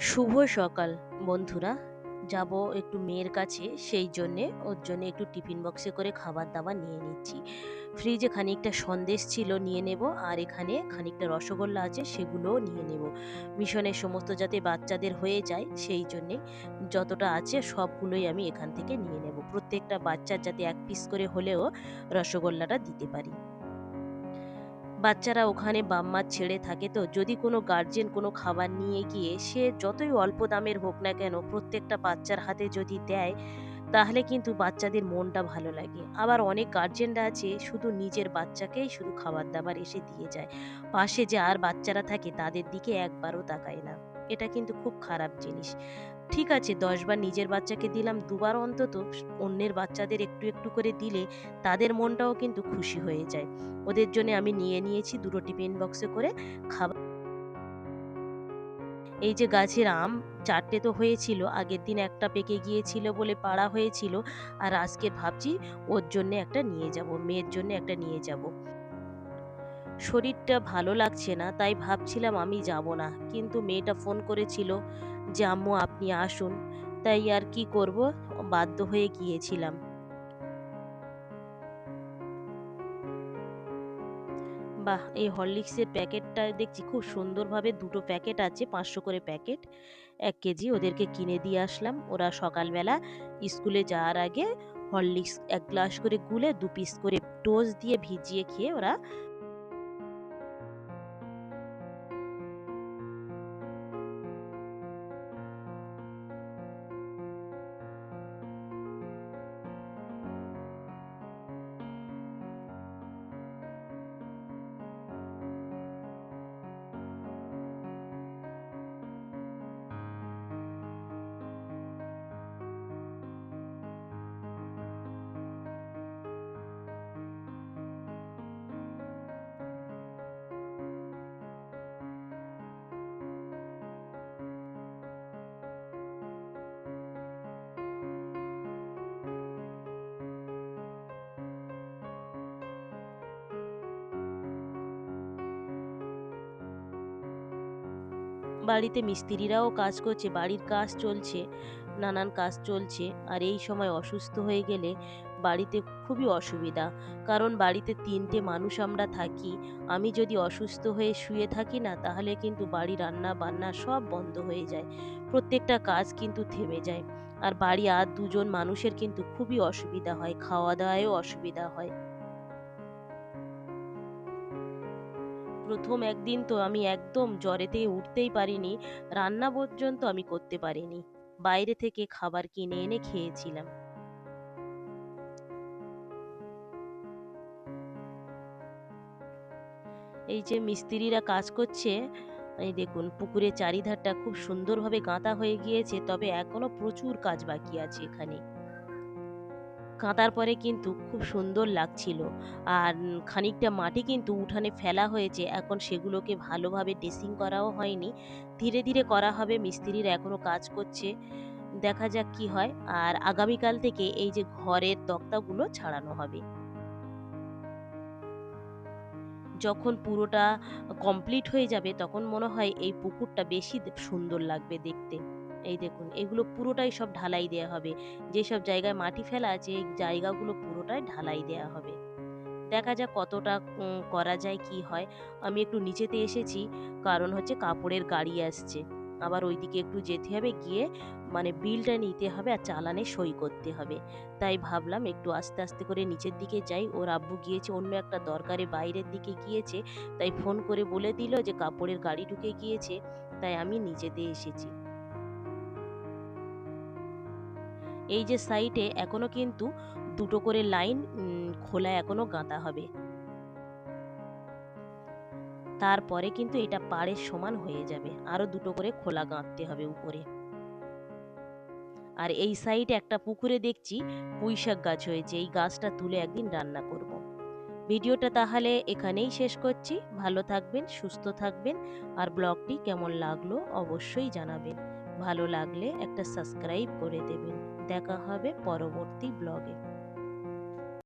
শুভ সকাল বন্ধুরা। যাব একটু মেয়ের কাছে, সেই জন্যে ওর জন্য একটু টিফিন বক্সে করে খাবার দাবার নিয়ে নিচ্ছি। ফ্রিজে খানিকটা সন্দেশ ছিল, নিয়ে নেব। আর এখানে খানিকটা রসগোল্লা আছে, সেগুলোও নিয়ে নেব। মিশনের সমস্ত যাতে বাচ্চাদের হয়ে যায় সেই জন্যে যতটা আছে সবগুলোই আমি এখান থেকে নিয়ে নেব। প্রত্যেকটা বাচ্চার যাতে এক পিস করে হলেও রসগোল্লাটা দিতে পারি। বাচ্চারা ওখানে বাম্মার ছেড়ে থাকে, তো যদি কোনো গার্জেন কোনো খাবার নিয়ে গিয়ে সে যতই অল্প দামের হোক না কেন প্রত্যেকটা বাচ্চার হাতে যদি দেয়, তাহলে কিন্তু বাচ্চাদের মনটা ভালো লাগে। আবার অনেক গার্জেনরা আছে শুধু নিজের বাচ্চাকেই শুধু খাবার দাবার এসে দিয়ে যায়, পাশে যে আর বাচ্চারা থাকে তাদের দিকে একবারও তাকায় না। এটা কিন্তু খুব খারাপ জিনিস। ঠিক আছে, ১০ বার নিজের বাচ্চাকে দিলাম, দুবার অন্তত অন্যের বাচ্চাদের একটু একটু করে দিলে তাদের মনটাও কিন্তু খুশি হয়ে যায়। ওদের জন্য আমি নিয়ে নিয়েছি দুটো টিফিন বক্সে করে খাবার। এই যে গাছের আম ৪টে তো হয়েছিল, আগের দিন একটা পেকে গিয়েছিল বলে পাড়া হয়েছিল। আর আজকে ভাবছি ওর জন্য একটা নিয়ে যাব, মেয়ের জন্য একটা নিয়ে যাব। শরীরটা ভালো লাগছে না, তাই ভাবছিলাম আমি যাব না, কিন্তু মেয়েটা ফোন করেছিল যে আম্মু আপনি আসুন। তাই আর কি করব, বাধ্য হয়ে গিয়েছিলাম। বাহ! এই হরলিক্সের প্যাকেটটা দেখছি খুব সুন্দরভাবে, দুটো প্যাকেট আছে, ৫০০ করে প্যাকেট, ১ কেজি। ওদেরকে কিনে দিয়ে আসলাম। ওরা সকালবেলা স্কুলে যাওয়ার আগে হরলিক্স ১ গ্লাস করে গুলে ২ পিস করে টোস্ট দিয়ে ভিজিয়ে খেয়ে ওরা। বাড়িতে মিস্ত্রিরাও কাজ করছে, বাড়ির কাজ চলছে, নানান কাজ চলছে। আর এই সময় অসুস্থ হয়ে গেলে বাড়িতে খুবই অসুবিধা। কারণ বাড়িতে ৩টে মানুষ আমরা থাকি। আমি যদি অসুস্থ হয়ে শুয়ে থাকি না, তাহলে কিন্তু বাড়ি রান্না বান্না সব বন্ধ হয়ে যায়। প্রত্যেকটা কাজ কিন্তু থেমে যায়। আর বাড়ি আর ২ জন মানুষের কিন্তু খুবই অসুবিধা হয়, খাওয়া দাওয়ায়ও অসুবিধা হয়। ১ম একদিন তো আমি একদম জ্বরেতে উঠতেই পারিনি। রান্না পর্যন্ত আমি করতে পারিনি। বাইরে থেকে খাবার কিনে এনে খেয়েছিলাম। এই যে মিস্ত্রিরা কাজ করছে, এই দেখুন পুকুরের চারিধারটা খুব সুন্দরভাবে গাঁথা হয়ে গিয়েছে। তবে এখনো প্রচুর কাজ বাকি আছে এখানে। কাঁদার পরে কিন্তু খুব সুন্দর লাগছিল। আর খানিকটা মাটি কিন্তু উঠানে ফেলা হয়েছে। এখন সেগুলোকে ভালোভাবে ড্রেসিং করাও হয়নি। ধীরে, ধীরে করা হবে। মিস্ত্রিরা এখনো কাজ করছে। দেখা যাক কি হয়। আর আগামীকাল থেকে এই যে ঘরের তক্তাগুলো ছাড়ানো হবে। যখন পুরোটা কমপ্লিট হয়ে যাবে তখন মনে হয় এই পুকুরটা বেশি সুন্দর লাগবে দেখতে। এই দেখুন এগুলো পুরোটাই সব ঢালাই দেয়া হবে। যেসব জায়গায় মাটি ফেলা আছে এই জায়গাগুলো পুরোটাই ঢালাই দেয়া হবে। দেখা যাক কতটা করা যায়, কি হয়। আমি একটু নিচেতে এসেছি, কারণ হচ্ছে কাপড়ের গাড়ি আসছে। আবার ওইদিকে একটু যেতে হবে, গিয়ে মানে বিলটা নিতে হবে আর চালানে সই করতে হবে। তাই ভাবলাম একটু আস্তে আস্তে করে নিচের দিকে যাই। ওর আব্বু গিয়েছে অন্য একটা দরকারে, বাইরের দিকে গিয়েছে। তাই ফোন করে বলে দিল যে কাপড়ের গাড়ি ঢুকে গিয়েছে। তাই আমি নিচেতে এসেছি। এই যে সাইডে এখনো কিন্তু দুটো করে লাইন খোলা এখনো গাঁথা হবে। তারপরে কিন্তু এটা পাড়ের সমান হয়ে যাবে। আরো দুটো করে খোলা গাঁথতে হবে উপরে। আর এই সাইডে একটা পুকুরে দেখছি পুঁইশাক গাছ হয়েছে। এই গাছটা তুলে একদিন রান্না করব। ভিডিওটা তাহলে এখানেই শেষ করছি। ভালো থাকবেন, সুস্থ থাকবেন। আর ব্লগটি কেমন লাগলো অবশ্যই জানাবেন। ভালো লাগলে একটা সাবস্ক্রাইব করে দেবেন। দেখা হবে পরবর্তী ব্লগে।